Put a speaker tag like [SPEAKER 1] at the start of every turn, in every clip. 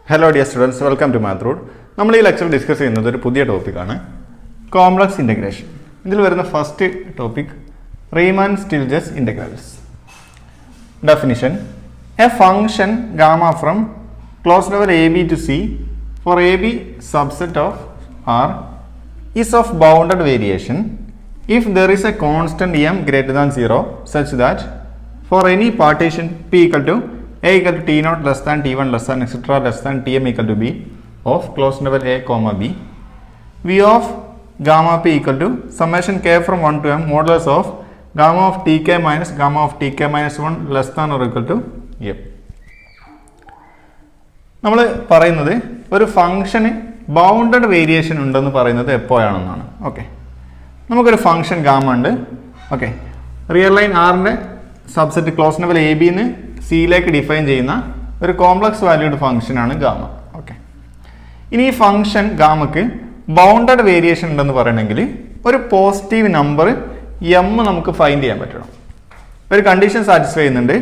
[SPEAKER 1] Hello dear students, welcome to Math Root. നമ്മൾ ഈ lecture discuss ചെയ്യുന്നത് ഒരു പുതിയ ടോപ്പിക്കാണ്, കോംപ്ലക്സ് ഇൻ്റഗ്രേഷൻ. ഇതിൽ വരുന്ന first topic Riemann Stieltjes integrals. Definition: a function gamma from close level A B to C for A B subset of R is of bounded variation if there is a constant m greater than 0 such that for any partition p equal to a equal to t naught less than t1 less than etc less than tm equal to b of closed interval a comma b, v of gamma p equal to summation k from 1 to m modulus of gamma of tk minus gamma of tk minus 1 less than or equal to m. നമ്മൾ പറയുന്നത് ഒരു ഫംഗ്ഷന് bounded variation ഉണ്ടെന്ന് പറയുന്നത് എപ്പോഴാണെന്നാണ്. Okay, നമുക്കൊരു function gamma ഉണ്ട്. Okay, real line ആറിൻ്റെ സബ്സെറ്റ് ക്ലോസ് ലെവൽ എ ബിന്ന് സിയിലേക്ക് ഡിഫൈൻ ചെയ്യുന്ന ഒരു കോംപ്ലക്സ് വാല്യൂഡ് ഫംഗ്ഷനാണ് ഗാമ. ഓക്കെ, ഇനി ഈ ഫംഗ്ഷൻ ഗാമക്ക് ബൗണ്ടഡ് വേരിയേഷൻ ഉണ്ടെന്ന് പറയണമെങ്കിൽ ഒരു പോസിറ്റീവ് നമ്പർ എം നമുക്ക് ഫൈൻഡ് ചെയ്യാൻ പറ്റണം. ഒരു കണ്ടീഷൻ സാറ്റിസ്ഫൈ ചെയ്യുന്നുണ്ട്.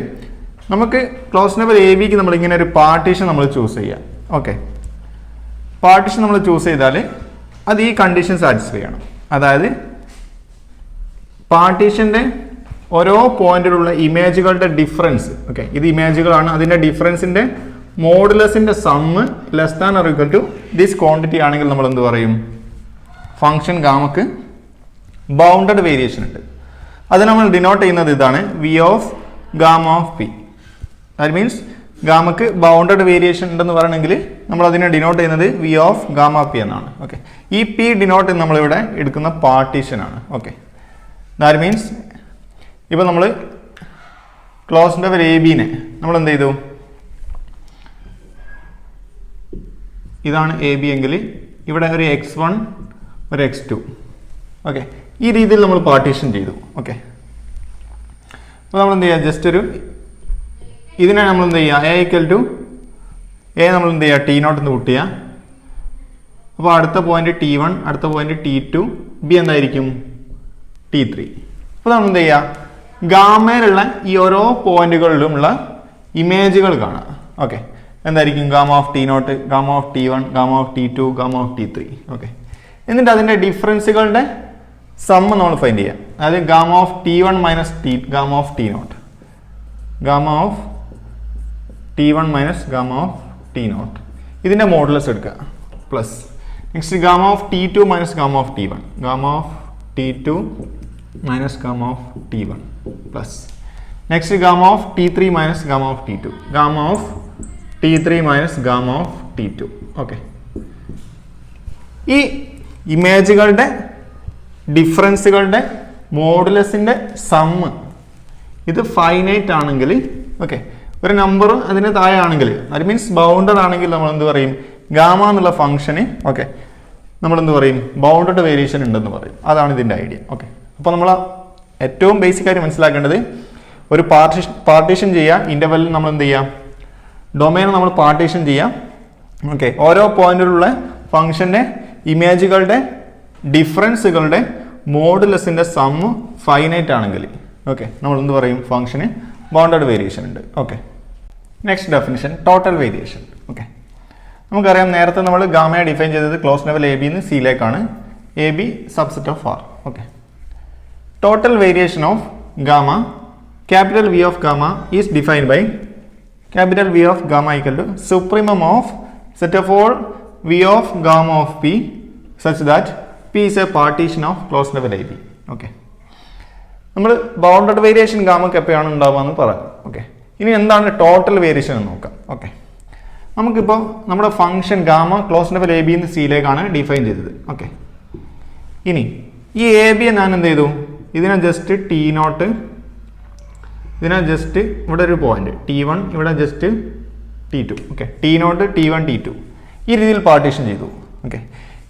[SPEAKER 1] നമുക്ക് ക്ലോസ് ലെവൽ എ ബിക്ക് നമ്മളിങ്ങനെ ഒരു പാർട്ടീഷൻ നമ്മൾ ചൂസ് ചെയ്യാം. ഓക്കെ, പാർട്ടീഷൻ നമ്മൾ ചൂസ് ചെയ്താൽ അത് ഈ കണ്ടീഷൻ സാറ്റിസ്ഫൈ ചെയ്യണം. അതായത് പാർട്ടീഷൻ്റെ ഓരോ പോയിന്റിലുള്ള ഇമേജുകളുടെ ഡിഫറൻസ്, ഓക്കെ, ഇത് ഇമേജുകളാണ്, അതിൻ്റെ ഡിഫറൻസിൻ്റെ മോഡുലസിൻ്റെ sum less than or equal to this quantity ആണെങ്കിൽ നമ്മൾ എന്ത് പറയും? ഫംഗ്ഷൻ ഗാമക്ക് ബൗണ്ടഡ് വേരിയേഷൻ ഉണ്ട്. അത് നമ്മൾ ഡിനോട്ട് ചെയ്യുന്നത് ഇതാണ്, V of gamma of P. That means ഗാമക്ക് ബൗണ്ടഡ് വേരിയേഷൻ ഉണ്ടെന്ന് പറയണമെങ്കിൽ നമ്മൾ അതിനെ ഡിനോട്ട് ചെയ്യുന്നത് വി ഓഫ് ഗാമ പി എന്നാണ്. ഓക്കെ, ഈ പി ഡിനോട്ട് നമ്മളിവിടെ എടുക്കുന്ന പാർട്ടീഷനാണ്. ഓക്കെ, ദാറ്റ് മീൻസ് ഇപ്പോൾ നമ്മൾ ക്ലോസ് ലെവൽ എ ബിനെ നമ്മൾ എന്ത് ചെയ്തു? ഇതാണ് എ ബി എങ്കിൽ ഇവിടെ ഒരു x1 ഒരു x2. ഓക്കെ, ഈ രീതിയിൽ നമ്മൾ പാർട്ടീഷൻ ചെയ്തു. ഓക്കെ, അപ്പോൾ നമ്മൾ എന്ത് ചെയ്യുക? ജസ്റ്റ് ഒരു ഇതിനെ നമ്മൾ എന്ത് ചെയ്യുക? എ ഈക്വൽ ടു എ നമ്മൾ എന്ത് ചെയ്യുക? ടി നോട്ട് എന്ന് കൂട്ട് ചെയ്യുക. അപ്പോൾ അടുത്ത പോയിന്റ് T1, അടുത്ത പോയിന്റ് T2, ബി എന്തായിരിക്കും? T3. അപ്പോൾ നമ്മൾ എന്ത് ചെയ്യുക? ഗാമയിലുള്ള ഈ ഓരോ പോയിന്റുകളിലുമുള്ള ഇമേജുകൾ കാണാം. ഓക്കെ, എന്തായിരിക്കും? Gamma of T naught, gamma of T1, gamma of T2, gamma of T3. Okay, എന്നിട്ട് അതിൻ്റെ ഡിഫറൻസുകളുടെ സമ്മ് നമ്മൾ ഫൈൻഡ് ചെയ്യാം. അതായത് gamma of T1 minus gamma of T naught, gamma of T1 minus gamma of T naught, ഇതിൻ്റെ modulus എടുക്കുക, plus next gamma of T2 minus gamma of T1, gamma of T2 minus gamma of T1, plus next gamma of T3 minus gamma of T2, gamma of T3 minus gamma of T2. Okay, ഈ ഇമേജുകളുടെ ഡിഫറൻസുകളുടെ മോഡുലസിൻ്റെ sum ഇത് finite ആണെങ്കിൽ, okay, ഒരു number അതിന് താഴെ ആണെങ്കിൽ, അത് മീൻസ് ബൗണ്ടഡ് ആണെങ്കിൽ നമ്മൾ എന്ത് പറയും? ഗാമ എന്നുള്ള ഫംഗ്ഷന്, ഓക്കെ, നമ്മളെന്ത് പറയും? ബൗണ്ടഡ് വേരിയേഷൻ ഉണ്ടെന്ന് പറയും. അതാണ് ഇതിൻ്റെ ഐഡിയ. ഓക്കെ, അപ്പോൾ നമ്മൾ ഏറ്റവും ബേസിക് ആയിട്ട് മനസ്സിലാക്കേണ്ടത് ഒരു പാർട്ടീഷൻ ചെയ്യുക. ഇൻ്റർവെല്ലിൽ നമ്മൾ എന്ത് ചെയ്യാം? ഡൊമൈൻ നമ്മൾ പാർട്ടീഷൻ ചെയ്യാം. ഓക്കെ, ഓരോ പോയിന്റിലുള്ള ഫംഗ്ഷൻ്റെ ഇമേജുകളുടെ ഡിഫറൻസുകളുടെ മോഡുലസിൻ്റെ സമ്മ് ഫൈനൈറ്റ് ആണെങ്കിൽ, ഓക്കെ, നമ്മൾ എന്ത് പറയും? ഫംഗ്ഷന് ബൗണ്ടഡ് വേരിയേഷൻ ഉണ്ട്. Okay, next definition total variation. Okay, നമുക്കറിയാം നേരത്തെ നമ്മൾ ഗാമയെ ഡിഫൈൻ ചെയ്തത് ക്ലോസ് ലെവൽ എ ബിന്ന് സിയിലേക്കാണ്, A B subset of R. Okay, total variation of gamma, capital V of gamma is defined by capital V of gamma equal to supremum of set of all V of gamma of P such that P is A partition of close level A B. Okay, നമ്മൾ bounded variation ഗാമക്ക് എപ്പോഴാണ് ഉണ്ടാവുക എന്ന് പറയാം. Okay, ഇനി എന്താണ് total variation എന്ന് നോക്കാം. Okay, നമുക്കിപ്പോൾ നമ്മുടെ function gamma close level A B എന്ന് സിയിലേക്കാണ് ഡിഫൈൻ ചെയ്തത്. ഓക്കെ, ഇനി ഈ എ ബിയെ ഞാൻ എന്ത് ചെയ്തു? ഇതിനെ ജസ്റ്റ് ടി നോട്ട്, ഇതിനെ ജസ്റ്റ് ഇവിടെ ഒരു പോയിന്റ് T1, ഇവിടെ just T2. Okay, T not T1 T2 ഈ രീതിയിൽ പാർട്ടീഷൻ ചെയ്തു. ഓക്കെ,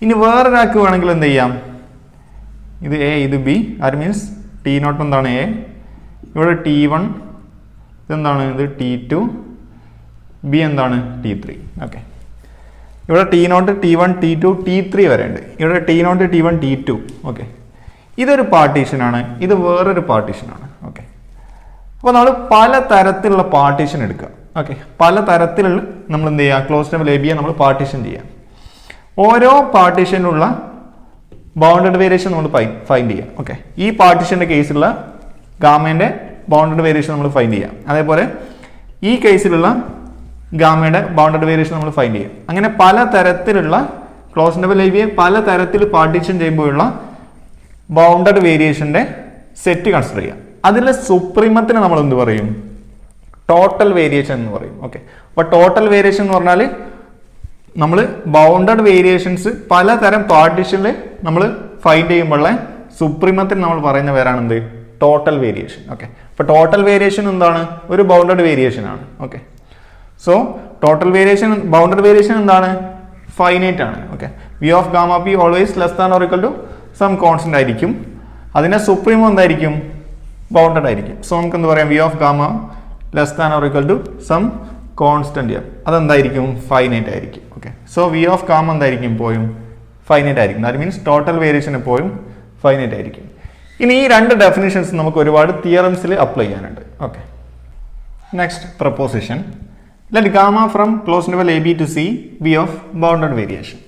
[SPEAKER 1] ഇനി വേറൊരാൾക്ക് വേണമെങ്കിൽ എന്ത് ചെയ്യാം? ഇത് എ, ഇത് ബി, അത് മീൻസ് ടി നോട്ട് എന്താണ്? എ, ഇവിടെ T1, ഇതെന്താണ്? ഇത് T2, ബി എന്താണ്? T3. ഓക്കെ, ഇവിടെ T not T1 T2 T3 വരെ ഉണ്ട്. ഇവിടെ T not T1 T2. Okay, ഇതൊരു പാർട്ടീഷനാണ്, ഇത് വേറൊരു പാർട്ടീഷനാണ്. ഓക്കെ, അപ്പോൾ നമ്മൾ പല തരത്തിലുള്ള പാർട്ടീഷൻ എടുക്കുക. ഓക്കെ, പല തരത്തിലുള്ള നമ്മൾ എന്ത് ചെയ്യുക, ക്ലോസ് ലെവൽ എ ബിയെ നമ്മൾ പാർട്ടീഷൻ ചെയ്യാം. ഓരോ പാർട്ടീഷനുള്ള ബൗണ്ടഡ് വേരിയേഷൻ നമ്മൾ ഫൈൻഡ് ചെയ്യാം. ഓക്കെ, ഈ പാർട്ടീഷൻ്റെ കേസിലുള്ള ഗാമേൻ്റെ ബൗണ്ടഡ് വേരിയേഷൻ നമ്മൾ ഫൈൻഡ് ചെയ്യാം. അതേപോലെ ഈ കേസിലുള്ള ഗാമയുടെ ബൗണ്ടഡ് വേരിയേഷൻ നമ്മൾ ഫൈൻഡ് ചെയ്യാം. അങ്ങനെ പല തരത്തിലുള്ള ക്ലോസ് ലെവൽ എ ബിയെ പല തരത്തിൽ പാർട്ടീഷൻ ചെയ്യുമ്പോഴുള്ള ബൗണ്ടഡ് വേരിയേഷൻ്റെ സെറ്റ് കൺസിഡർ ചെയ്യാം. അതിലെ സുപ്രീമത്തിന് നമ്മൾ എന്ത് പറയും, ടോട്ടൽ വേരിയേഷൻ എന്ന് പറയും. ഓക്കെ, അപ്പോൾ ടോട്ടൽ വേരിയേഷൻ എന്ന് പറഞ്ഞാൽ നമ്മൾ ബൗണ്ടഡ് വേരിയേഷൻസ് പലതരം പാർട്ടീഷനിൽ നമ്മൾ ഫൈൻഡ് ചെയ്യുമ്പോഴുള്ള സുപ്രീമത്തിന് നമ്മൾ പറയുന്ന പേരാണെന്ത്, ടോട്ടൽ വേരിയേഷൻ. ഓക്കെ, അപ്പോൾ ടോട്ടൽ വേരിയേഷൻ എന്താണ്, ഒരു ബൗണ്ടഡ് വേരിയേഷൻ ആണ്. Okay, so total variation, bounded variation എന്താണ്, ഫൈനൈറ്റ് ആണ്. Okay, V of gamma P always less than or equal to some constant ആയിരിക്കും. അതിന്റെ സുപ്രീമോ എന്തായിരിക്കും, ബൗണ്ടഡ് ആയിരിക്കും. സോ നമുക്ക് എന്ത് പറയാം, V of gamma less than or equal to some constant, അതെന്തായിരിക്കും, ഫൈനൈറ്റ് ആയിരിക്കും. Okay, so V of gamma എന്തായിരിക്കും, എപ്പോഴും ഫൈനൈറ്റ് ആയിരിക്കും. ദാറ്റ് മീൻസ് ടോട്ടൽ വേരിയേഷൻ എപ്പോഴും ഫൈനൈറ്റ് ആയിരിക്കും. ഇനി ഈ രണ്ട് ഡെഫിനിഷൻസ് നമുക്ക് ഒരുപാട് തിയറംസിൽ അപ്ലൈ ചെയ്യാനുണ്ട്. Okay, next proposition, let gamma from closed interval AB to C be of bounded variation.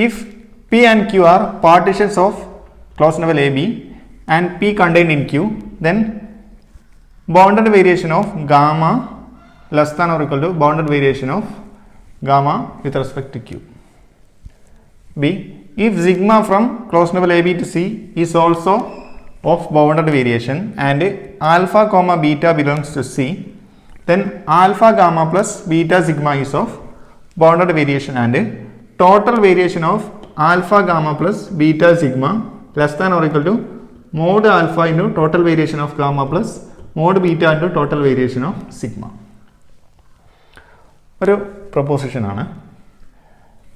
[SPEAKER 1] If P and Q are partitions of closed interval AB and P contained in Q, then bounded variation of gamma less than or equal to bounded variation of gamma with respect to Q. B, if sigma from closed interval AB to C is also of bounded variation and alpha comma beta belongs to C, then alpha gamma plus beta sigma is of bounded variation and total variation of alpha gamma plus beta sigma less than or equal to mod alpha into total variation of gamma plus mod beta into total variation of sigma. ഒരു proposition ആണ്.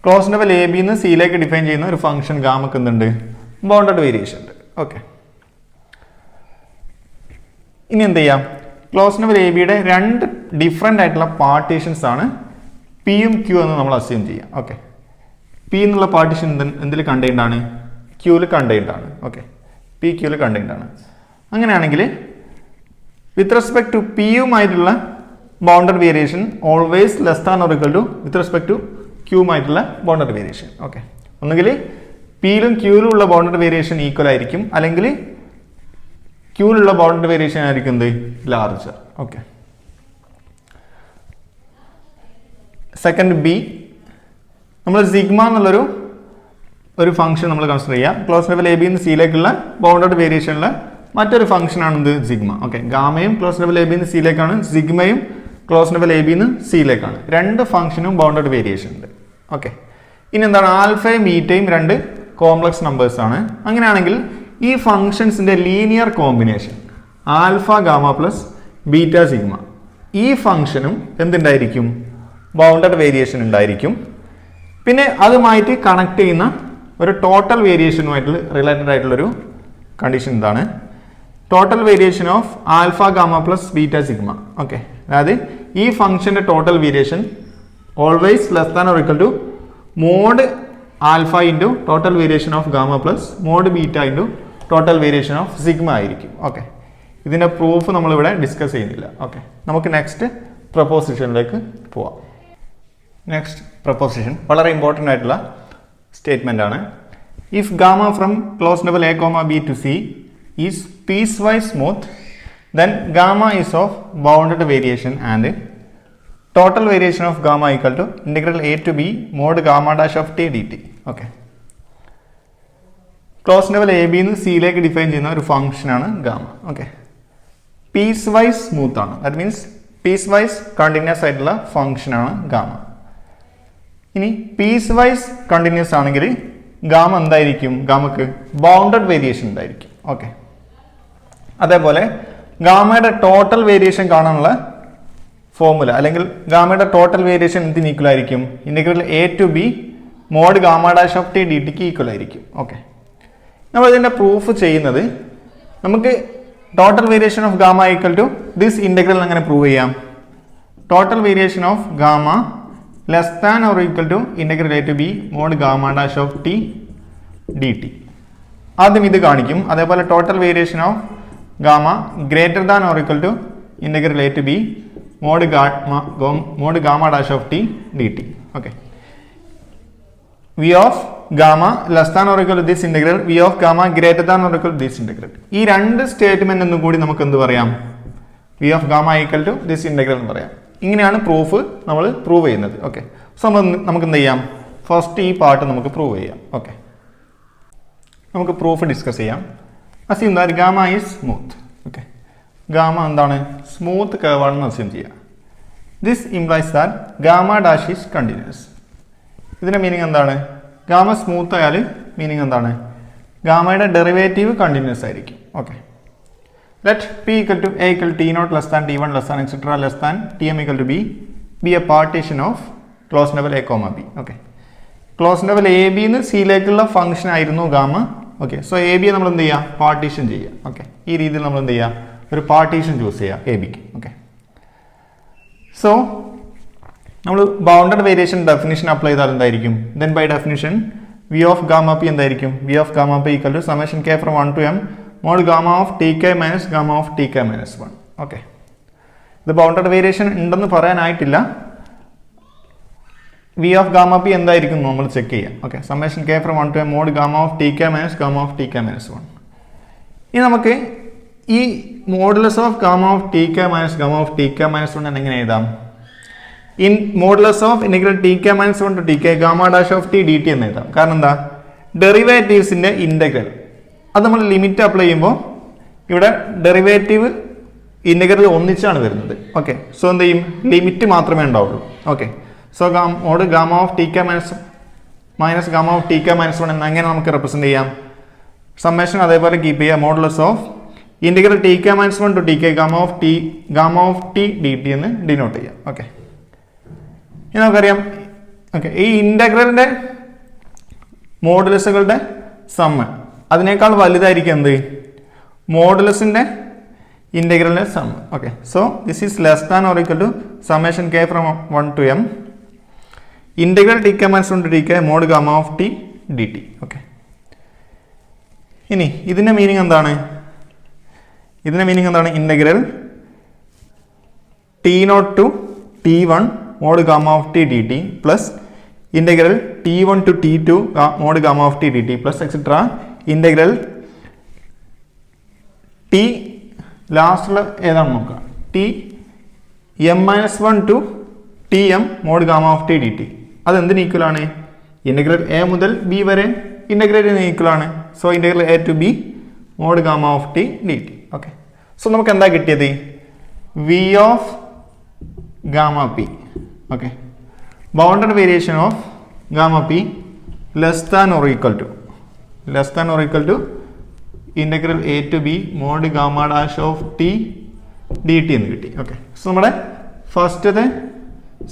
[SPEAKER 1] Close level A ബിന്ന് സിയിലേക്ക് define ചെയ്യുന്ന ഒരു function ഗാമക്ക് എന്തുണ്ട്, bounded variation ഉണ്ട്. Okay, ഇനി എന്ത് ചെയ്യാം, ക്ലോസ് ലെവൽ എ ബിയുടെ രണ്ട് ഡിഫറെൻ്റ് ആയിട്ടുള്ള പാർട്ടീഷൻസ് ആണ് പിയും ക്യൂ എന്ന് നമ്മൾ അസ്യൂം ചെയ്യാം. ഓക്കെ, പി എന്നുള്ള പാർട്ടീഷൻ എന്തിൽ കണ്ടെയ്ൻഡ് ആണ്, ക്യൂവിൽ കണ്ടെയ്ൻഡ് ആണ്. ഓക്കെ, പി ക്യൂവിൽ കണ്ടെയ്ൻഡ് ആണ്. അങ്ങനെയാണെങ്കിൽ വിത്ത് റെസ്പെക്ട് ടു പിയുമായിട്ടുള്ള bounded variation always less than or equal to with respect to ക്യൂമായിട്ടുള്ള ബൗണ്ടഡ് വേരിയേഷൻ. ഓക്കെ, ഒന്നുകിൽ പിയിലും ക്യൂവിലും ഉള്ള ബൗണ്ടഡ് വേരിയേഷൻ ഈക്വൽ ആയിരിക്കും, അല്ലെങ്കിൽ ക്യൂവിലുള്ള ബൗണ്ടഡ് വേരിയേഷൻ ആയിരിക്കും എന്ത്, ലാർജർ. ഓക്കെ, സെക്കൻഡ് ബി, നമ്മൾ സിഗ്മ എന്നുള്ളൊരു ഫംഗ്ഷൻ നമ്മൾ കൺസിഡർ ചെയ്യാം. ക്ലോസ് ലെവൽ എ ബി നിന്ന് സിയിലേക്കുള്ള ബൗണ്ടഡ് വേരിയേഷനുള്ള മറ്റൊരു ഫംഗ്ഷനാണ് എന്ത്, സിഗ്മ. ഓക്കെ, ഗാമയും ക്ലോസ് ലെവൽ എ ബി നിന്ന് സിയിലേക്കാണ്, സിഗ്മയും ക്ലോസ് ലെവൽ എ ബി നിന്ന് സിയിലേക്കാണ്. രണ്ട് ഫംഗ്ഷനും ബൗണ്ടഡ് വേരിയേഷൻ ഉണ്ട്. ഓക്കെ, ഇനി എന്താണ്, ആൽഫയും ബീറ്റയും രണ്ട് കോംപ്ലക്സ് നമ്പേഴ്സ് ആണ്. അങ്ങനെയാണെങ്കിൽ ഈ ഫംഗ്ഷൻസിന്റെ linear combination alpha gamma plus beta sigma, ഈ ഫംഗ്ഷനും എന്തുണ്ടായിരിക്കും, ബൗണ്ടഡ് വേരിയേഷൻ ഉണ്ടായിരിക്കും. പിന്നെ അതുമായിട്ട് കണക്ട് ചെയ്യുന്ന ഒരു ടോട്ടൽ വേരിയേഷനുമായിട്ട് റിലേറ്റഡ് ആയിട്ടുള്ളൊരു കണ്ടീഷൻ എന്താണ്, total variation of alpha gamma plus beta sigma. Okay, അതായത് ഈ ഫംഗ്ഷന്റെ total variation always less than or equal to mod alpha into total variation of gamma plus mod beta into total variation of sigma ആയിരിക്കും. Okay, ഇതിൻ്റെ proof നമ്മളിവിടെ discuss ചെയ്യുന്നില്ല. Okay, നമുക്ക് next പ്രപ്പോസിഷനിലേക്ക് പോവാം. നെക്സ്റ്റ് പ്രപ്പോസിഷൻ വളരെ ഇമ്പോർട്ടൻ്റ് ആയിട്ടുള്ള statement ആണ്. If gamma from close level A comma B to C is piecewise smooth, then gamma is of bounded variation and total variation of gamma equal to integral A to B mod gamma dash of T D T. Okay, close level A ബിന്ന് സിയിലേക്ക് define ചെയ്യുന്ന ഒരു ഫംഗ്ഷനാണ് gamma. Okay, piecewise smooth ആണ്, that means piecewise continuous ആയിട്ടുള്ള ഫംഗ്ഷനാണ് gamma. ഇനി piecewise continuous ആണെങ്കിൽ ഗാമ എന്തായിരിക്കും, ഗാമക്ക് ബൗണ്ടഡ് വേരിയേഷൻ ഉണ്ടായിരിക്കും. ഓക്കെ, അതേപോലെ ഗാമയുടെ ടോട്ടൽ വേരിയേഷൻ കാണാനുള്ള ഫോർമുല അല്ലെങ്കിൽ ഗാമയുടെ ടോട്ടൽ വേരിയേഷൻ എന്തിന് ഈക്വൽ ആയിരിക്കും, integral A to B mod gamma dash of T D ടിക്ക് ഈക്വൽ ആയിരിക്കും. ഓക്കെ, നമ്മൾ ഇതിൻ്റെ പ്രൂഫ് ചെയ്യുന്നത് നമുക്ക് total variation of gamma equal to this integral അങ്ങനെ പ്രൂവ് ചെയ്യാം. Total variation of gamma less than or equal to integral A to B mod gamma dash of T D T. ആദ്യം ഇത് കാണിക്കും. അതേപോലെ total variation of gamma greater than or equal to integral A to b mod gamma dash of t dt. Okay. V of gamma less than or equal to this integral, V of gamma greater than or equal to this integral. ഈ രണ്ട് statement എന്നും കൂടി നമുക്ക് എന്ത് പറയാം? V of gamma equal to this integral എന്ന് പറയാം. ഇങ്ങനെയാണ് പ്രൂഫ് നമ്മൾ പ്രൂവ് ചെയ്യുന്നത്. ഓക്കെ, സോ നമുക്ക് എന്ത് ചെയ്യാം? ഫസ്റ്റ് ഈ പാർട്ട് നമുക്ക് പ്രൂവ് ചെയ്യാം. ഓക്കെ, നമുക്ക് പ്രൂഫ് ഡിസ്കസ് ചെയ്യാം. Assume that gamma is smooth. Okay, gamma എന്താണ്? സ്മൂത്ത് കർവ് ആണെന്ന് അസ്യൂം ചെയ്യാം. This implies that gamma dash is continuous. ഇതിന്റെ മീനിങ് എന്താണ്? ഗാമ സ്മൂത്ത് ആയാൽ മീനിങ് എന്താണ്? ഗാമയുടെ ഡെറിവേറ്റീവ് കണ്ടിന്യൂസ് ആയിരിക്കും. Okay, let p equal to a equal to t naught less than t1 less than etc less than tm equal to b be a partition of closed interval a comma b. Okay, closed interval a b എന്ന് c ലേക്കുള്ള function ആയിരുന്നു gamma. Okay, so A ബിയെ നമ്മൾ എന്ത് ചെയ്യുക? Partition ചെയ്യുക. Okay, ഈ രീതിയിൽ നമ്മൾ എന്ത് ചെയ്യുക? ഒരു പാർട്ടീഷൻ ചൂസ് ചെയ്യുക എ ബിക്ക്. ഓക്കെ, സോ നമ്മൾ ബൗണ്ടഡ് വേരിയേഷൻ ഡെഫിനിഷൻ അപ്ലൈ ചെയ്താൽ എന്തായിരിക്കും? Then by definition V of gamma P എന്തായിരിക്കും? V of gamma P equal to summation K from 1 to m mod gamma of tk minus gamma of tk minus 1. Okay, ഇത് bounded variation ഉണ്ടെന്ന് പറയാനായിട്ടില്ല. V of gamma P എന്തായിരിക്കും നമ്മൾ check ചെയ്യാം. Okay, summation K from 1 to m mod gamma of tk minus gamma of tk minus 1. ഇനി നമുക്ക് ഈ modulus of gamma of tk minus gamma of tk minus 1 എങ്ങനെ എഴുതാം? In modulus of integral tk minus 1 to tk gamma dash of t dt എന്ന് എഴുതാം. കാരണം എന്താ? ഡെറിവേറ്റീവ്സിന്റെ integral അത് നമ്മൾ ലിമിറ്റ് അപ്ലൈ ചെയ്യുമ്പോൾ ഇവിടെ ഡെറിവേറ്റീവ് ഇന്റഗ്രൽ ഒന്നിച്ചാണ് വരുന്നത്. ഓക്കെ, സോ എന്ത് ചെയ്യും? ലിമിറ്റ് മാത്രമേ ഉണ്ടാവുള്ളൂ. Okay, so mod gamma of T K minus gamma of T K minus 1 എന്ന് അങ്ങനെ നമുക്ക് റെപ്രസെന്റ് ചെയ്യാം. സമ്മേഷൻ അതേപോലെ കീപ്പ് ചെയ്യുക. Modulus of integral T K minus 1 to T K gamma of T D T എന്ന് denote ചെയ്യാം. Okay, ഇനി നമുക്കറിയാം. ഓക്കെ, ഈ ഇന്റഗ്രലിന്റെ മോഡുലസുകളുടെ സമ്മ് അതിനേക്കാൾ വലുതായിരിക്കും എന്ത്? മോഡുലസിന്റെ ഇന്റഗ്രലിന്റെ sum. Okay, so this is less than or equal to summation K from 1 to m integral T K minus 1 to T K mod gamma of T D T. Okay, ഇനി ഇതിന്റെ meaning എന്താണ്? ഇതിന്റെ meaning എന്താണ്? Integral T naught to t1 mod gamma of T D T plus integral t1 to t2 mod gamma of T D T plus etcetera integral T ലാസ്റ്റിൽ ഏതാണ് നോക്കുക? T M minus 1 to T M mod gamma of T D T. അതെന്തിന് equal ആണ്? Integral A മുതൽ B വരെ ഇന്റഗ്രേറ്റിന് equal ആണ്. So integral A to B mod gamma of T D T. Okay, so നമുക്ക് എന്താ കിട്ടിയത്? V of gamma P. Okay, bounded variation of gamma P less than or equal to integral A to B mod gamma dash of T D T എന്ന് കിട്ടി. Okay, so നമ്മുടെ ഫസ്റ്റത്തെ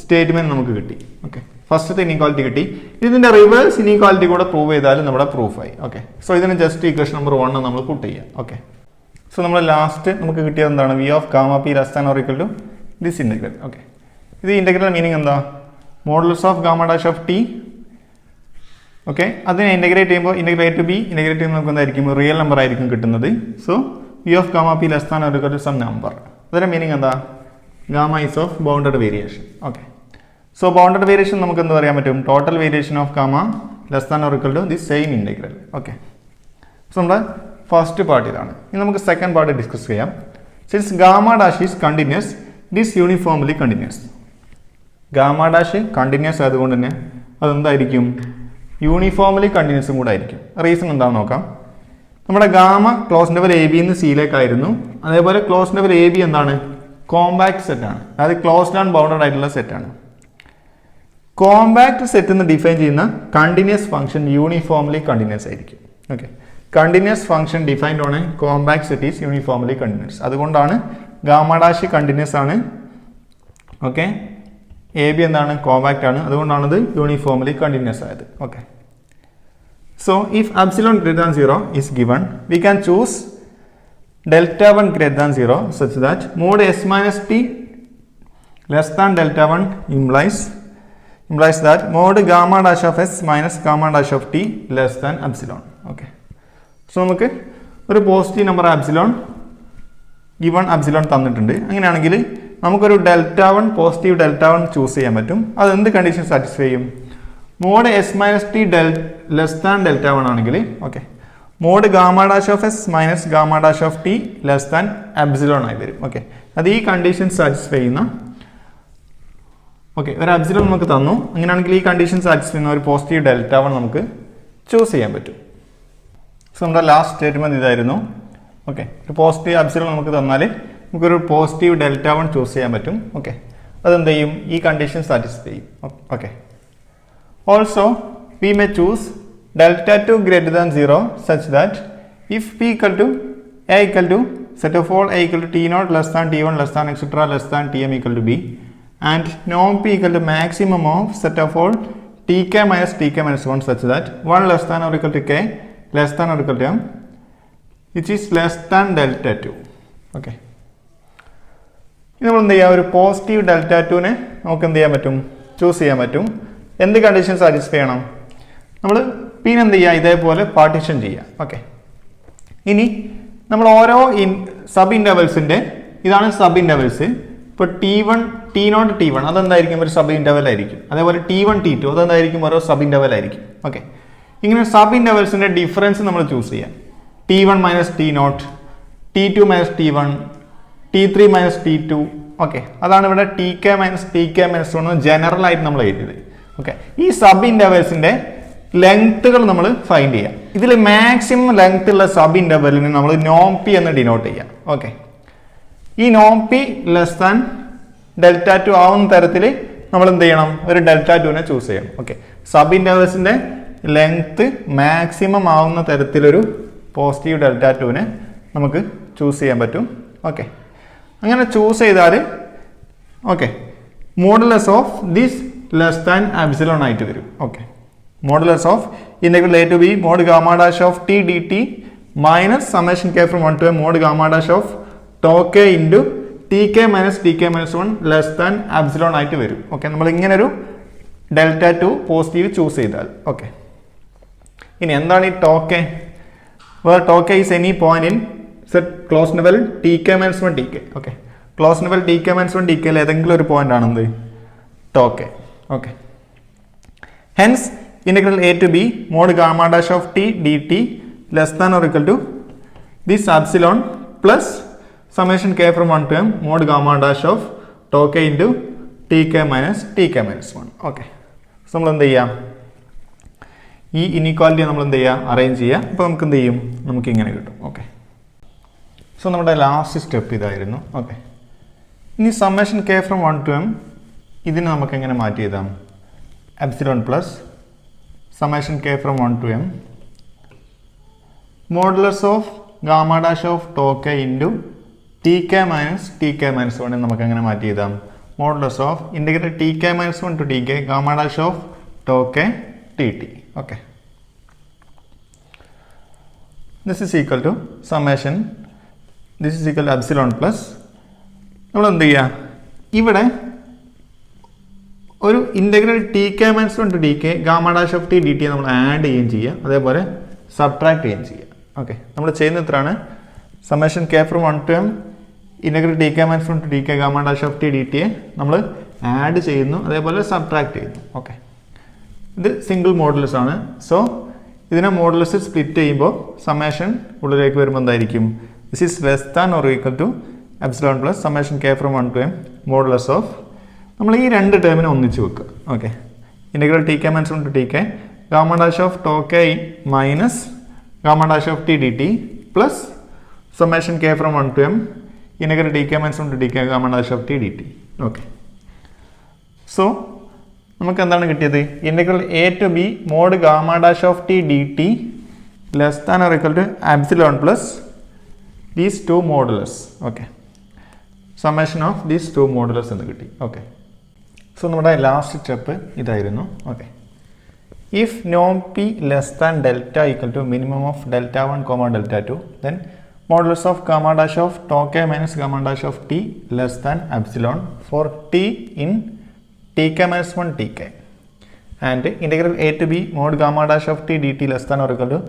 [SPEAKER 1] statement നമുക്ക് കിട്ടി. Okay, ഫസ്റ്റത്തെ ഇനീക്വാലിറ്റി കിട്ടി. ഇതിന്റെ reverse inequality കൂടെ പ്രൂവ് ചെയ്താലും നമ്മുടെ പ്രൂഫായി. ഓക്കെ, സോ ഇതിന് ജസ്റ്റ് ഇക്വേഷൻ നമ്പർ 1 നമ്മൾ പുട്ട് ചെയ്യാം. ഓക്കെ, സോ നമ്മൾ ലാസ്റ്റ് നമുക്ക് കിട്ടിയത് എന്താണ്? V of gamma P less than or equal to this integral. Okay, ഇത് ഇന്റഗ്രൽ മീനിങ് എന്താ? Modulus of gamma dash of T. Okay, അതിനെ ഇൻ്റഗ്രേറ്റ് ചെയ്യുമ്പോൾ integral A to B integrate ചെയ്യുമ്പോൾ നമുക്ക് എന്തായിരിക്കും? റിയൽ നമ്പർ ആയിരിക്കും കിട്ടുന്നത്. So V of gamma P less than or equal to some number. അതിന്റെ മീനിങ് എന്താ? Gamma is of bounded variation. Okay, so bounded variation നമുക്ക് എന്ത് പറയാൻ പറ്റും? Total variation of gamma less than or equal to the same integral. Okay, so നമ്മുടെ first part ഇതാണ്. ഇനി നമുക്ക് സെക്കൻഡ് പാർട്ട് ഡിസ്കസ് ചെയ്യാം. Since gamma dash is continuous, it is uniformly continuous. Gamma dash continuous ആയതുകൊണ്ട് തന്നെ അതെന്തായിരിക്കും? Uniformly കണ്ടിന്യൂസും കൂടെ ആയിരിക്കും. Reason എന്താണെന്ന് നോക്കാം. നമ്മുടെ gamma close level A B നിന്ന് സിയിലേക്കായിരുന്നു. അതേപോലെ ക്ലോസ് ലെവൽ എ ബി എന്താണ്? കോമ്പാക്ട് സെറ്റ് ആണ്. അതായത് ക്ലോസ്ഡ് ആൻഡ് ബൗണ്ടഡ് ആയിട്ടുള്ള സെറ്റാണ്. കോമ്പാക്ട് സെറ്റ് എന്ന് ഡിഫൈൻ ചെയ്യുന്ന കണ്ടിന്യൂസ് ഫംഗ്ഷൻ യൂണിഫോംലി കണ്ടിന്യൂസ് ആയിരിക്കും. Okay, continuous function defined on A compact set is uniformly continuous. അതുകൊണ്ടാണ് ഗാമ ഡാഷ് കണ്ടിന്യൂസ് ആണ്. ഓക്കെ, എ ബി എന്താണ്? കോമ്പാക്ട് ആണ്. അതുകൊണ്ടാണ് ഇത് യൂണിഫോംലി കണ്ടിന്യൂസ് ആയത്. Okay, so if epsilon greater than 0 is given, we can choose delta 1 greater than 0 such that mod s minus t less than delta 1 implies that mod gamma dash of s minus gamma dash of t less than epsilon. Okay, so നമുക്ക് ഒരു positive number epsilon given epsilon തന്നിട്ടുണ്ട്. അങ്ങനെയാണെങ്കിൽ നമുക്കൊരു delta 1 positive delta 1 choose ചെയ്യാൻ പറ്റും. അത് എന്ത് condition satisfy ചെയ്യും? Mod S minus T less than delta 1 ആണെങ്കിൽ okay, mod gamma dash of S minus gamma dash of T less than epsilon ആയി വരും. ഓക്കെ, അത് ഈ കണ്ടീഷൻ സാറ്റിസ്ഫൈ ചെയ്യുന്ന ഓക്കെ ഒരു എപ്സിലോൺ നമുക്ക് തന്നു. അങ്ങനെയാണെങ്കിൽ ഈ കണ്ടീഷൻ സാറ്റിസ്ഫൈ ചെയ്യുന്ന ഒരു പോസിറ്റീവ് ഡെൽറ്റ 1 നമുക്ക് ചൂസ് ചെയ്യാൻ പറ്റും. സോ നമ്മുടെ ലാസ്റ്റ് സ്റ്റേറ്റ്മെന്റ് ഇതായിരുന്നു. ഓക്കെ, ഒരു പോസിറ്റീവ് എപ്സിലോൺ നമുക്ക് തന്നാൽ നമുക്കൊരു പോസിറ്റീവ് ഡെൽറ്റ 1 ചൂസ് ചെയ്യാൻ പറ്റും. ഓക്കെ, അതെന്ത് ചെയ്യും? ഈ കണ്ടീഷൻ സാറ്റിസ്ഫൈ ചെയ്യും. Okay, also we may choose delta 2 greater than 0 such that if p equal to a equal to set of all a equal to t naught less than t1 less than etc less than tm equal to b and non p equal to maximum of set of all tk minus 1 such that 1 less than or equal to k less than or equal to m which is less than delta 2. Okay, ഇനി നമ്മൾ എന്ത് ചെയ്യുക? ഒരു positive delta 2നെ നമുക്ക് എന്ത് ചെയ്യാൻ പറ്റും? Choose ചെയ്യാൻ പറ്റും. എന്ത് കണ്ടീഷൻ സാറ്റിസ്ഫൈ ചെയ്യണം? നമ്മൾ പിന്നെ എന്ത് ചെയ്യുക? ഇതേപോലെ പാർട്ടീഷൻ ചെയ്യുക. ഓക്കെ, ഇനി നമ്മൾ ഓരോ സബ് ഇൻ്റർവെൽസിൻ്റെ ഇതാണ് സബ് ഇൻ്റർവെൽസ്. ഇപ്പോൾ T1 T0 T1 അതെന്തായിരിക്കും? ഒരു സബ് ഇൻ്റർവെൽ ആയിരിക്കും. അതേപോലെ T1 T2 അതെന്തായിരിക്കും? ഓരോ സബ് ഇൻ്റർവെൽ ആയിരിക്കും. ഓക്കെ, ഇങ്ങനെ സബ് ഇൻ്റർവെൽസിൻ്റെ ഡിഫറൻസ് നമ്മൾ ചൂസ് ചെയ്യാം. T1 minus T0, T2 minus T1, T3 minus T2. Okay, അതാണ് ഇവിടെ TK മൈനസ് 1 ജനറൽ ആയിട്ട് നമ്മൾ എഴുതിയത്. ഓക്കെ, ഈ സബ് ഇൻ്റർവെൽസിൻ്റെ ലെങ്ത്തുകൾ നമ്മൾ ഫൈൻഡ് ചെയ്യാം. ഇതിൽ മാക്സിമം ലെങ്ത് ഉള്ള സബ് ഇൻ്റർവെല്ലിന് നമ്മൾ നോം പി എന്ന് ഡിനോട്ട് ചെയ്യാം. ഓക്കെ, ഈ നോം പി ലെസ് ദാൻ ഡെൽറ്റ 2 ആവുന്ന തരത്തിൽ നമ്മൾ എന്ത് ചെയ്യണം? ഒരു ഡെൽറ്റ 2നെ ചൂസ് ചെയ്യണം. ഓക്കെ, സബ് ഇൻ്റർവെൽസിൻ്റെ ലെങ്ത്ത് മാക്സിമം ആവുന്ന തരത്തിലൊരു പോസിറ്റീവ് ഡെൽറ്റ 2നെ നമുക്ക് ചൂസ് ചെയ്യാൻ പറ്റും. ഓക്കെ, അങ്ങനെ ചൂസ് ചെയ്താൽ okay modulus of this less than epsilon ആയിട്ട് വരും. Okay, modulus of integral a to b mod gamma dash of t dt minus summation k from 1 to m mod gamma dash of tau k into tk minus 1 less than epsilon ആയിട്ട് വരും. Okay, നമ്മൾ ഇങ്ങനെ ഒരു delta 2 positive choose ചെയ്താൽ. Okay, ഇനി എന്താണ് ഈ tau k? Where tau k is any point in set close interval tk minus 1 tk. Okay, close interval tk minus 1 tk ഏതെങ്കിലും ഒരു പോയിന്റ് ആണെന്ത് tau k. Okay, hence integral a to b mod gamma dash of t dt less than or equal to this epsilon plus summation k from 1 to m mod gamma dash of tau k into tk minus 1. Okay, so നമ്മൾ എന്ത് ചെയ്യാം? ഈ inequality നമ്മൾ എന്ത് ചെയ്യുക? Arrange ചെയ്യുക. അപ്പോൾ നമുക്ക് എന്ത് ചെയ്യും? നമുക്ക് ഇങ്ങനെ കിട്ടും. ഓക്കെ, സോ നമ്മുടെ ലാസ്റ്റ് സ്റ്റെപ്പ് ഇതായിരുന്നു. ഓക്കെ, ഇനി summation k from 1 to m ഇതിനെ നമുക്ക് എങ്ങനെ മാറ്റി എഴുതാം? Epsilon plus summation k from 1 to m modulus of gamma dash of tau k into tk minus 1 നമുക്ക് എങ്ങനെ മാറ്റി എഴുതാം? modulus of integrate tk minus 1 to tk gamma dash of tau k dt. okay, this is equal to summation, this is equal to epsilon plus നമ്മൾ എന്ത് ചെയ്യുക? ഇവിടെ ഒരു integral T K minus 1 to D K gamma dash of T D T നമ്മൾ add ചെയ്യുകയും ചെയ്യുക, അതേപോലെ subtract ചെയ്യുകയും ചെയ്യുക. ഓക്കെ, നമ്മൾ ചെയ്യുന്ന ഇത്രയാണ്. Summation K from 1 to m integral T K minus 1 to D K gamma dash of T D ടിയെ നമ്മൾ ആഡ് ചെയ്യുന്നു, അതേപോലെ സബ്ട്രാക്ട് ചെയ്യുന്നു. ഓക്കെ, ഇത് സിംഗിൾ മോഡുലസ് ആണ്. സോ ഇതിനെ മോഡുലസ് സ്പ്ലിറ്റ് ചെയ്യുമ്പോൾ സമ്മേഷൻ ഉള്ളിലേക്ക് വരുമ്പോൾ എന്തായിരിക്കും? This is less than or equal to epsilon plus summation K from 1 to m modulus of നമ്മൾ ഈ രണ്ട് ടേമിനെ ഒന്നിച്ച് വെക്കുക. Okay, integral T K minus 1 to T K gamma dash of tau K minus gamma dash of T D T plus summation K from 1 to m integral T K minus 1 to T K gamma dash of T D T. Okay, so നമുക്ക് എന്താണ് കിട്ടിയത്? Integral A to B mod gamma dash of T D T less than or equal to epsilon plus these two modulus. Okay, summation of these two modulus എന്ന് കിട്ടി. Okay, so നമ്മുടെ last step ഇതായിരുന്നു. Okay, if നോം P less than delta equal to minimum of delta 1 comma delta 2 then modulus of gamma dash of tau K minus gamma dash of T less than epsilon for T in T K minus 1 T K and integral A to B mod gamma dash of T D T less than or equal to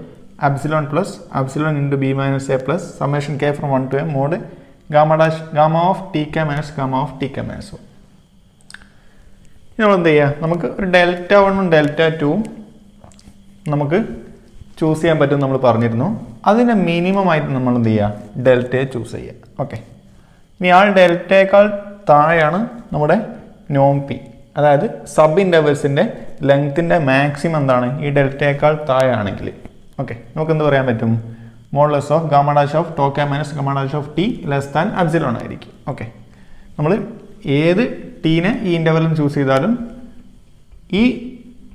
[SPEAKER 1] epsilon plus epsilon into B minus A plus summation K from 1 to m mod gamma of T K minus gamma of T K minus 1. നമ്മൾ എന്ത് ചെയ്യുക, നമുക്ക് ഒരു delta 1ഉം delta 2ഉം നമുക്ക് choose ചെയ്യാൻ പറ്റും നമ്മൾ പറഞ്ഞിരുന്നു. അതിൻ്റെ മിനിമം ആയിട്ട് നമ്മൾ എന്ത് ചെയ്യുക, ഡെൽറ്റയെ ചൂസ് ചെയ്യുക. ഓക്കെ, ഇനി ആ ഡെൽറ്റയേക്കാൾ താഴെയാണ് നമ്മുടെ നോം പി, അതായത് സബ് ഇൻ്റർവെൽസിൻ്റെ ലെങ്ത്തിൻ്റെ മാക്സിമം എന്താണ്, ഈ ഡെൽറ്റയേക്കാൾ താഴെയാണെങ്കിൽ ഓക്കെ നമുക്ക് എന്ത് പറയാൻ പറ്റും, modulus of gamma dash of tau K minus gamma dash of T less than epsilon ആയിരിക്കും. ഓക്കെ, നമ്മൾ ഏത് ടീനെ ഈ ഇൻ്റർവെല്ലിൽ ചൂസ് ചെയ്താലും ഈ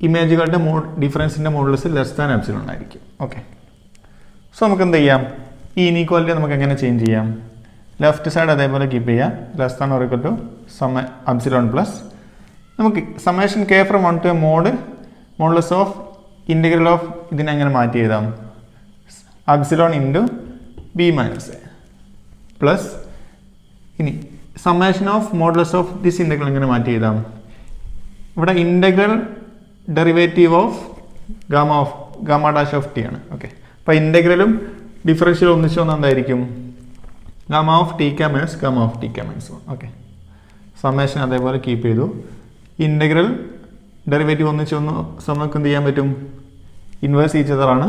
[SPEAKER 1] ഇമേജുകളുടെ ഡിഫറൻസിൻ്റെ മോഡുലസ് ലെസ് ദാൻ എപ്സിലോൺ ആയിരിക്കും. ഓക്കെ, സോ നമുക്ക് എന്ത് ചെയ്യാം, ഈ ഇനീക്വാലിറ്റി നമുക്ക് എങ്ങനെ ചേഞ്ച് ചെയ്യാം, ലെഫ്റ്റ് സൈഡ് അതേപോലെ കീപ്പ് ചെയ്യാം, less than or equal to some epsilon plus നമുക്ക് summation K from 1 to modulus of integral of ഇതിനെ എങ്ങനെ മാറ്റി എഴുതാം, epsilon into B minus A plus ഇനി summation of modulus of this integral എങ്ങനെ മാറ്റി എഴുതാം, ഇവിടെ integral derivative of gamma dash of T ആണ്. ഓക്കെ, അപ്പോൾ ഇൻ്റഗ്രലും ഡിഫറൻഷ്യലും ഒന്നിച്ച് വന്നാൽ എന്തായിരിക്കും, gamma of T K minus gamma of T K minus 1. Okay, summation അതേപോലെ കീപ്പ് ചെയ്തു. ഇൻ്റഗ്രൽ ഡെറിവേറ്റീവ് ഒന്നിച്ച് വന്ന് നമുക്ക് എന്ത് ചെയ്യാൻ പറ്റും, ഇൻവേഴ്സ് ഈച്ച് അതറാണ്.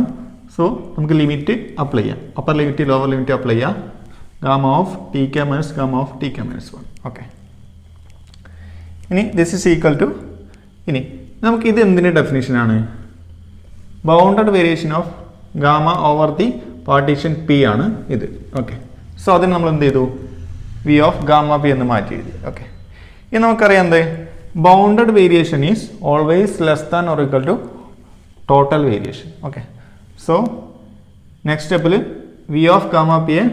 [SPEAKER 1] സോ നമുക്ക് ലിമിറ്റ് അപ്ലൈ ചെയ്യാം, upper limit lower limit apply ചെയ്യാം, gamma of T K minus gamma of T K minus 1. Okay, ഇനി ദിസ് ഈസ് ഈക്വൽ ടു, ഇനി നമുക്ക് ഇത് എന്തിൻ്റെ ഡെഫിനേഷനാണ്, bounded variation of gamma over the partition P ആണ് ഇത്. ഓക്കെ, സോ അതിന് നമ്മൾ എന്ത് ചെയ്തു, വി ഓഫ് ഗാമ പി എന്ന് മാറ്റി എഴുതി. ഓക്കെ, ഇനി നമുക്കറിയാം എന്ത്, bounded variation is always less than or equal to total variation. Okay, so next സ്റ്റെപ്പിൽ വി ഓഫ് ഗാമ പിയെ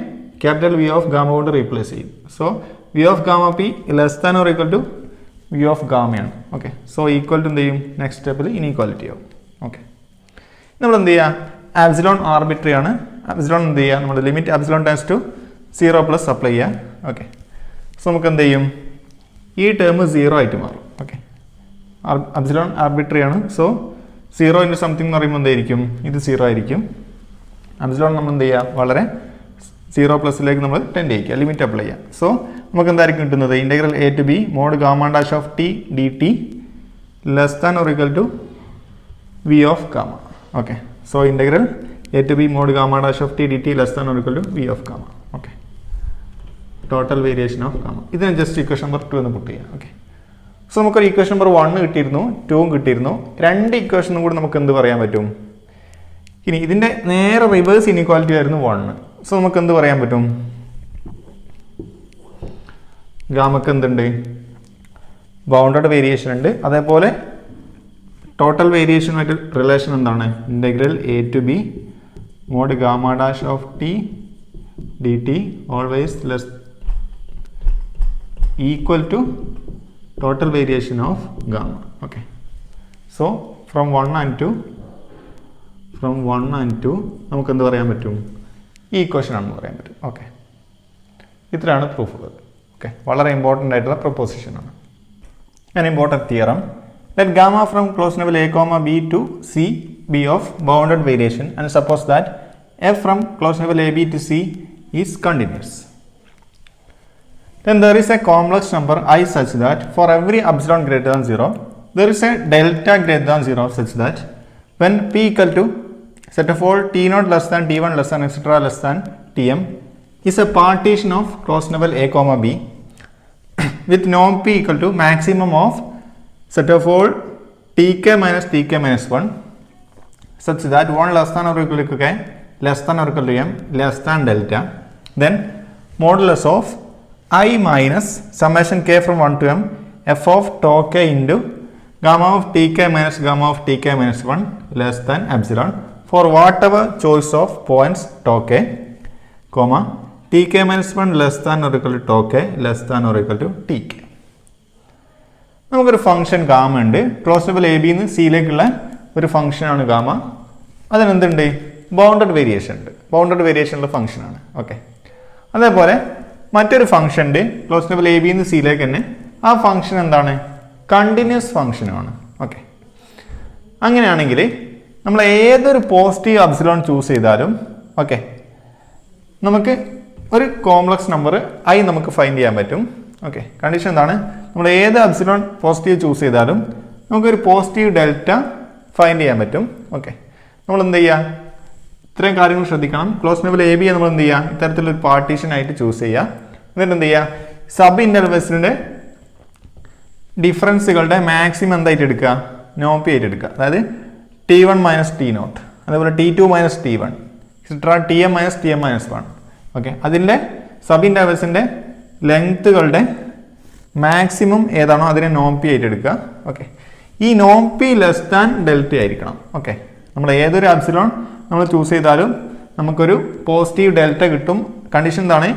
[SPEAKER 1] ക്യാപിറ്റൽ വി ഓഫ് ഗാമ കൊണ്ട് റീപ്ലേസ് ചെയ്യും. So V of gamma P less than or equal to V of ഗാമയാണ്. Okay, so equal to എന്ത് ചെയ്യും, next സ്റ്റെപ്പിൽ inequality ആവും. Okay, നമ്മൾ എന്ത് ചെയ്യുക, ആപ്സിലോൺ ആർബിട്രറി ആണ്, ആപ്സിലോൺ എന്ത് ചെയ്യുക, നമ്മുടെ limit epsilon tends to 0 plus apply ചെയ്യുക. ഓക്കെ, സോ നമുക്ക് എന്ത് ചെയ്യും, ഈ ടേം 0 ആയിട്ട് മാറും. ഓക്കെ, ആപ്സിലോൺ ആർബിട്രറി ആണ്, സോ 0 ഇൻറ്റു സംതിങ് എന്ന് പറയുമ്പോൾ എന്തായിരിക്കും, ഇത് 0 ആയിരിക്കും. ആപ്സിലോൺ നമ്മൾ എന്ത് ചെയ്യുക, വളരെ 0 പ്ലസിലേക്ക് നമ്മൾ ടെൻഡ് ചെയ്യിക്കുക, ലിമിറ്റ് അപ്ലൈ ചെയ്യുക. സോ നമുക്ക് എന്തായിരിക്കും കിട്ടുന്നത്, integral A to B mod gamma dash of T D T less than or equal to V of gamma. Okay, so integral A to B mod gamma dash of T D T less than or equal to V of gamma. Okay, total variation of gamma. ഇതിന് just equation number 2 എന്ന് put ചെയ്യാം. Okay, so നമുക്കൊരു equation number 1 കിട്ടിയിരുന്നു, 2 കിട്ടിയിരുന്നു, 2 ഇക്വേഷനും കൂടി നമുക്ക് എന്ത് പറയാൻ പറ്റും, ഇനി ഇതിൻ്റെ നേരെ റിവേഴ്സ് ഇനീക്വാലിറ്റി ആയിരുന്നു 1. സോ നമുക്ക് എന്ത് പറയാൻ പറ്റും, ഗാമക്ക് എന്തുണ്ട്, ബൗണ്ടഡ് വേരിയേഷൻ ഉണ്ട്, അതേപോലെ ടോട്ടൽ വേരിയേഷനുമായിട്ട് റിലേഷൻ എന്താണ്, integral A to B mod gamma dash of T D T always less equal to total variation of gamma. Okay, so from 1 and 2 നമുക്ക് എന്ത് പറയാൻ പറ്റും, ഈ ഇക്വേഷൻ ആണെന്ന് പറയാൻ പറ്റും. ഓക്കെ, ഇത്രയാണ് പ്രൂഫ് ഉള്ളത്. ഓക്കെ, വളരെ ഇമ്പോർട്ടൻ്റ് ആയിട്ടുള്ള പ്രൊപ്പോസിഷനാണ്. an important theorem, let gamma from closed interval a comma b to c be of bounded variation and suppose that f from closed interval a b to c is continuous. Then there is a complex number I such that for every epsilon greater than 0 there is a delta greater than 0 such that when p equal to set of all t naught less than t1 less than etc less than tm is a partition of closed interval a comma b with norm p equal to maximum of set of all tk minus 1 such that 1 less than or equal to k less than or equal to m less than delta, then modulus of I minus summation k from 1 to m f of tau k into gamma of tk minus gamma of tk minus 1 less than epsilon for whatever choice of points tau k, comma tk minus 1 less than or equal to tau k less than or equal to tk. നമുക്കൊരു function gamma ഉണ്ട്, close interval A bin സിയിലേക്കുള്ള ഒരു ഫംഗ്ഷനാണ് gamma. അതിനെന്തുണ്ട്, bounded variation ഉണ്ട്, bounded വേരിയേഷനുള്ള ഫംഗ്ഷനാണ്. Okay, അതേപോലെ മറ്റൊരു function ഉണ്ട് close interval A ബിന്ന് സിയിലേക്ക് തന്നെ, ആ ഫംഗ്ഷൻ എന്താണ്, കണ്ടിന്യൂസ് ഫംഗ്ഷനുമാണ്. ഓക്കെ, അങ്ങനെയാണെങ്കിൽ നമ്മൾ ഏതൊരു പോസിറ്റീവ് എപ്സിലോൺ ചൂസ് ചെയ്താലും ഓക്കെ നമുക്ക് ഒരു കോംപ്ലക്സ് നമ്പർ ഐ നമുക്ക് ഫൈൻഡ് ചെയ്യാൻ പറ്റും. ഓക്കെ, കണ്ടീഷൻ എന്താണ്? നമ്മൾ ഏത് എപ്സിലോൺ പോസിറ്റീവ് ചൂസ് ചെയ്താലും നമുക്കൊരു പോസിറ്റീവ് ഡെൽറ്റ ഫൈൻഡ് ചെയ്യാൻ പറ്റും. ഓക്കെ, നമ്മൾ എന്ത് ചെയ്യുക? ഇത്രയും കാര്യങ്ങൾ ശ്രദ്ധിക്കണം. ക്ലോസ് ഇന്റർവൽ എ ബിയെ നമ്മൾ എന്ത് ചെയ്യുക? ഇത്തരത്തിലൊരു പാർട്ടീഷൻ ആയിട്ട് ചൂസ് ചെയ്യുക. എന്നിട്ട് എന്ത് ചെയ്യുക? സബ് ഇന്റർവെൽസിന്റെ ഡിഫറൻസുകളുടെ മാക്സിമം എന്തായിട്ട് എടുക്കുക? നോപ്പി ആയിട്ട് എടുക്കുക. അതായത് T1 മൈനസ് T0, അതേപോലെ T2 minus T1, Tm minus Tm minus 1. Okay, അതിൻ്റെ സബ് ഇന്റർവെൽസിന്റെ ലെങ്ത്തുകളുടെ മാക്സിമം ഏതാണോ അതിനെ നോപ്പി ആയിട്ട് എടുക്കുക. ഓക്കെ, ഈ നോപ്പി ലെസ് ദാൻ ഡെൽറ്റ ആയിരിക്കണം. ഓക്കെ, നമ്മൾ ഏതൊരു എപ്സിലോൺ നമ്മൾ ചൂസ് ചെയ്താലും നമുക്കൊരു പോസിറ്റീവ് ഡെൽറ്റ കിട്ടും. കണ്ടീഷൻ എന്താണ്?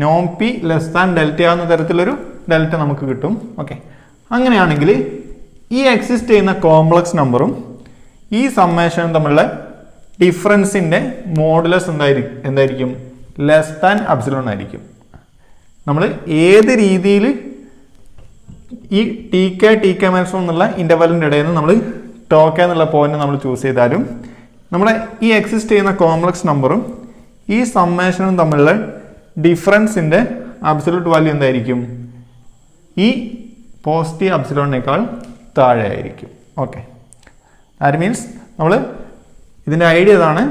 [SPEAKER 1] നോപ്പി ലെസ് ദാൻ ഡെൽറ്റ ആവുന്ന തരത്തിലൊരു ഡെൽറ്റ നമുക്ക് കിട്ടും. ഓക്കെ, അങ്ങനെയാണെങ്കിൽ ഈ എക്സിസ്റ്റ് ചെയ്യുന്ന കോംപ്ലക്സ് നമ്പറും ഈ സമ്മേഷനും തമ്മിലുള്ള ഡിഫറൻസിൻ്റെ മോഡുലസ് എന്തായിരിക്കും? ലെസ് ദാൻ എപ്സിലോൺ ആയിരിക്കും. നമ്മൾ ഏത് രീതിയിൽ ഈ ടി കെ മൈനസ് 1 എന്നുള്ള ഇൻ്റർവെലിൻ്റെ ഇടയിൽ നിന്ന് നമ്മൾ ടോക്ക എന്നുള്ള പോയിന്റ് നമ്മൾ ചൂസ് ചെയ്താലും നമ്മുടെ ഈ എക്സിസ്റ്റ് ചെയ്യുന്ന കോംപ്ലക്സ് നമ്പറും ഈ സമ്മേഷനും തമ്മിലുള്ള ഡിഫറൻസിൻ്റെ അബ്സല്യൂട്ട് വാല്യൂ എന്തായിരിക്കും? ഈ പോസിറ്റീവ് എപ്സിലോണിനേക്കാൾ താഴെ ആയിരിക്കും. ഓക്കെ, ദാറ്റ് മീൻസ് നമ്മൾ ഇതിൻ്റെ ഐഡിയ ഇതാണ്.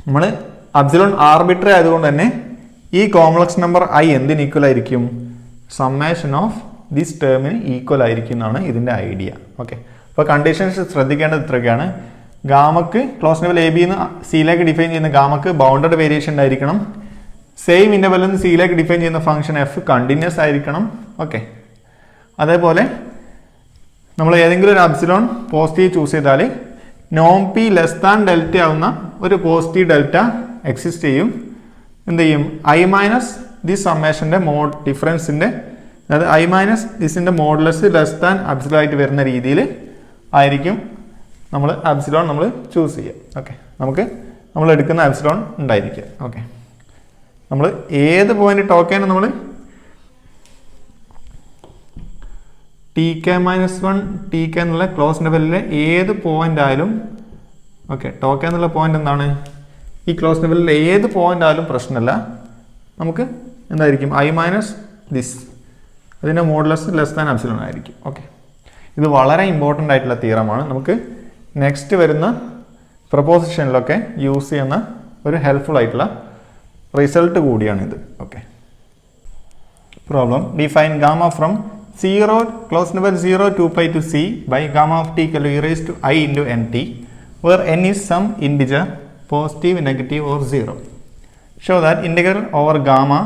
[SPEAKER 1] നമ്മൾ എപ്സിലോൺ ആർബിട്രറി ആയതുകൊണ്ട് തന്നെ ഈ കോംപ്ലക്സ് നമ്പർ ഐ എന്തിന് ഈക്വൽ ആയിരിക്കും? സമ്മേഷൻ ഓഫ് ദിസ് ടേമിന് ഈക്വൽ ആയിരിക്കും എന്നാണ് ഇതിൻ്റെ ഐഡിയ. ഓക്കെ, അപ്പോൾ കണ്ടീഷൻസ് ശ്രദ്ധിക്കേണ്ടത് ഇത്രയൊക്കെയാണ്. ഗാമക്ക് ക്ലോസ് ഇന്റർവൽ എ ബി എന്ന് സിയിലേക്ക് ഡിഫൈൻ ചെയ്യുന്ന ഗാമക്ക് ബൗണ്ടഡ് വേരിയേഷൻ ഉണ്ടായിരിക്കണം. സെയിം ഇന്റർവെൽ നിന്ന് സിയിലേക്ക് ഡിഫൈൻ ചെയ്യുന്ന ഫംഗ്ഷൻ എഫ് കണ്ടിന്യൂസ് ആയിരിക്കണം. ഓക്കെ, അതേപോലെ നമ്മൾ ഏതെങ്കിലും ഒരു എപ്സിലോൺ പോസിറ്റീവ് ചൂസ് ചെയ്താൽ നോപ്പി ലെസ് ദാൻ ഡെൽറ്റ ആവുന്ന ഒരു പോസിറ്റീവ് ഡെൽറ്റ എക്സിസ്റ്റ് ചെയ്യും. എന്ത് ചെയ്യും? ഐ മൈനസ് ദിസ് സമ്മേഷൻ്റെ ഡിഫറൻസിൻ്റെ, അതായത് ഐ മൈനസ് ദിസിൻ്റെ മോഡുലസ് ലെസ് ദാൻ എപ്സിലോൺ ആയിട്ട് വരുന്ന രീതിയിൽ ആയിരിക്കും നമ്മൾ എപ്സിലോൺ നമ്മൾ ചൂസ് ചെയ്യുക. ഓക്കെ, നമ്മൾ എടുക്കുന്ന എപ്സിലോൺ ഉണ്ടായിരിക്കുക. ഓക്കെ, നമ്മൾ ഏത് പോയിന്റ് ടോക്കേനെ നമ്മൾ Tk മൈനസ് 1 Tk എന്നുള്ള ക്ലോസ് ഇന്റർവെല്ലിലെ ഏത് പോയിന്റ് ആയാലും, ഓക്കെ, ടോക്ക എന്നുള്ള പോയിന്റ് എന്താണ്? ഈ ക്ലോസ് ഇന്റർവെല്ലിലെ ഏത് പോയിന്റ് ആയാലും പ്രശ്നമില്ല. നമുക്ക് എന്തായിരിക്കും? ഐ മൈനസ് ദിസ്, അതിൻ്റെ മോഡുലസ് ലെസ് ദാൻ എപ്സിലോൺ ആയിരിക്കും. ഓക്കെ, ഇത് വളരെ ഇമ്പോർട്ടൻ്റ് ആയിട്ടുള്ള തിയറമാണ്. നമുക്ക് നെക്സ്റ്റ് വരുന്ന പ്രൊപ്പോസിഷനിലൊക്കെ യൂസ് ചെയ്യുന്ന ഒരു ഹെൽപ്ഫുൾ ആയിട്ടുള്ള റിസൾട്ട് കൂടിയാണിത്. Okay, problem define gamma from 0 close interval 0 2 pi to c by gamma of t equal to e raised to I into nt, where n is some integer positive, negative or 0. Show that integral over gamma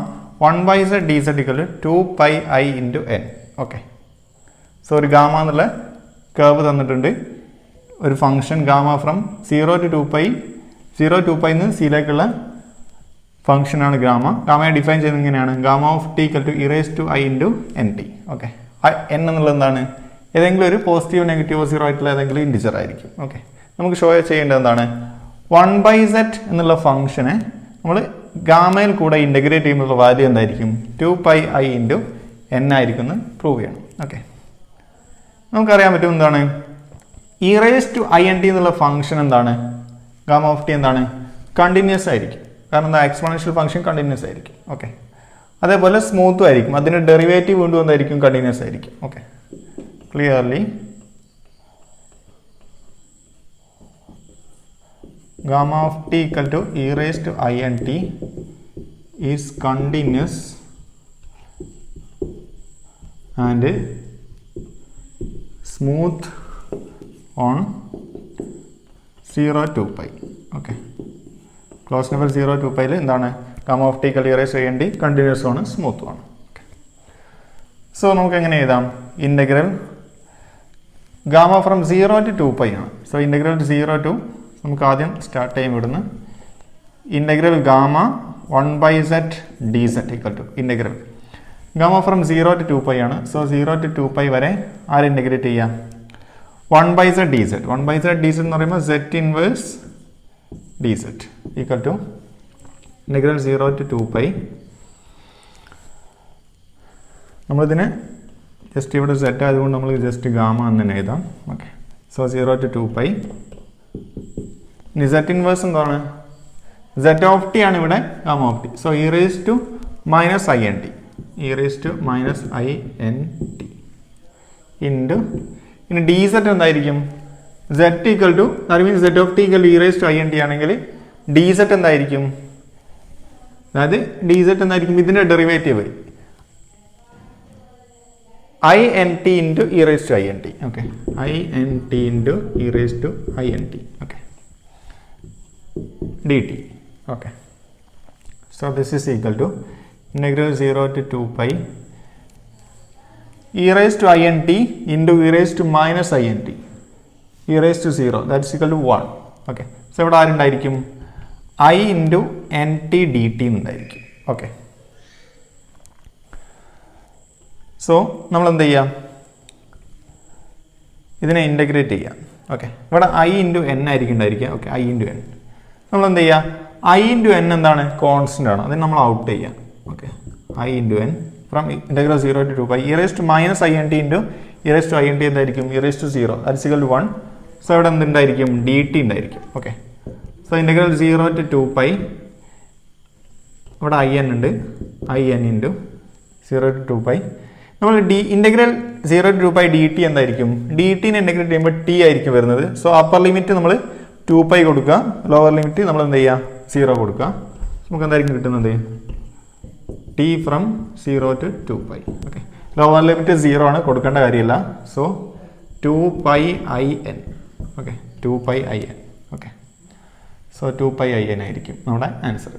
[SPEAKER 1] 1 by z dz equal to 2 pi I into n. Okay, so ഒരു gamma എന്നുള്ള curve തന്നിട്ടുണ്ട്. ഒരു function gamma from 0 to 2 pi 2 pi നിന്ന് സിയിലേക്കുള്ള ഫംഗ്ഷനാണ് ഗാമയെ define ചെയ്യുന്നത് ഇങ്ങനെയാണ്: gamma of T equal to E raise to I into N T. Okay, N എന്നുള്ളത് എന്താണ്? ഏതെങ്കിലും ഒരു പോസിറ്റീവ്, നെഗറ്റീവ്, 0 ആയിട്ടുള്ള ഏതെങ്കിലും ഇൻഡിജർ ആയിരിക്കും. ഓക്കെ, നമുക്ക് ഷോ ചെയ്യേണ്ടത് എന്താണ്? 1/z എന്നുള്ള ഫംഗ്ഷനെ നമ്മൾ ഗാമയിൽ കൂടെ ഇൻ്റഗ്രേറ്റ് ചെയ്യുമ്പോൾ വാല്യൂ എന്തായിരിക്കും? 2 pi i ഇൻറ്റു എൻ ആയിരിക്കും എന്ന് പ്രൂവ് ചെയ്യണം. ഓക്കെ, നമുക്കറിയാൻ പറ്റും എന്താണ്? E raise to I N T എന്നുള്ള ഫംഗ്ഷൻ എന്താണ്? ഗാമ ഓഫ് ടി എന്താണ്? കണ്ടിന്യൂസ് ആയിരിക്കും. കാരണം എന്താ? എക്സ്പോണൻഷ്യൽ ഫംഗ്ഷൻ കണ്ടിന്യൂസ് ആയിരിക്കും. ഓക്കെ, അതേപോലെ സ്മൂത്തും ആയിരിക്കും. അതിൻ്റെ ഡെറിവേറ്റീവ് വീണ്ടും എന്തായിരിക്കും? കണ്ടിന്യൂസ് ആയിരിക്കും. Okay, clearly gamma of T equal to E raise to I N T is continuous and smooth on 0 to pi. Okay, close level 0 to pi എന്താണ്? Gamma of T equal to E raise to I N T continuous ആണ്, സ്മൂത്തും ആണ്. So നമുക്ക് എങ്ങനെ എഴുതാം? Integral gamma from 0 to 2 pi ആണ്. So integral 0 to, നമുക്ക് ആദ്യം സ്റ്റാർട്ട് ചെയ്യും ഇവിടുന്ന്. Integral gamma 1/z dz equal to integral gamma from 0 to 2 pi ആണ്. സോ 0 to 2 pi വരെ ആര് ഇൻ്റഗ്രേറ്റ് ചെയ്യാം? 1/z dz. 1/z dz എന്ന് പറയുമ്പോൾ z inverse dz equal to integral 0 to 2 pi. നമ്മളിതിനെ ജസ്റ്റ് ഇവിടെ z ആയതുകൊണ്ട് നമ്മൾ ജസ്റ്റ് ഗാമ എന്ന് തന്നെ എഴുതാം. Okay, so 0 to 2 pi. ഇനി z ഇൻവേഴ്സ് എന്താണ്? z of t ആണ് ഇവിടെ gamma of T. So e raised to minus int e raised to minus int into ഇനി dz എന്തായിരിക്കും? z equal to that means z of t equal to e raised to int ആണെങ്കിൽ dz എന്തായിരിക്കും? അതായത് dz എന്തായിരിക്കും? ഇതിന്റെ derivative int into e raised to int. Okay, int into e raised to int. Okay, dt. Okay, so this is equal to integral 0 to 2 pi e raised to int into e raised to minus int e raised to 0, that's equal to 1. Okay, so ഇവിടെ ആരുണ്ടായിരിക്കും? I into nt dt ഉണ്ടായിരിക്കും. Okay, so നമ്മൾ എന്ത് ചെയ്യാം? ഇതിനെ integrate ചെയ്യാം. Okay, ഇവിടെ i into n ആയിരിക്കും ഉണ്ടായിരിക്കുക. ഓക്കെ, i into n നമ്മൾ എന്ത് ചെയ്യുക? i into n എന്താണ്? കോൺസ്റ്റൻ്റ് ആണ്, അതിന് നമ്മൾ ഔട്ട് ചെയ്യാം. Okay, i into n from integral 0 to 2 pi e raised to minus int into e raised to int എന്തായിരിക്കും? e raised to 0, that's equal to 1. So ഇവിടെ എന്തുണ്ടായിരിക്കും? dt ഉണ്ടായിരിക്കും. Okay, so integral 0 to 2 pi ഇവിടെ in ഉണ്ട്, in into 0 to 2 pi നമ്മൾ integral 0 to 2 pi dt എന്തായിരിക്കും? dt നെ integrate ചെയ്യുമ്പോൾ t ആയിരിക്കും വരുന്നത്. സോ അപ്പർ ലിമിറ്റ് നമ്മൾ 2 pi കൊടുക്കുക, ലോവർ ലിമിറ്റ് നമ്മൾ എന്ത് ചെയ്യുക? 0 കൊടുക്കുക. നമുക്ക് എന്തായിരിക്കും കിട്ടുന്നത്? t from 0 to 2 pi. Okay, lower limit 0 ആണ്, കൊടുക്കേണ്ട കാര്യമില്ല. So 2 pi in. Okay, 2 pi in. Okay, so 2 pi in ആയിരിക്കും നമ്മുടെ ആൻസർ.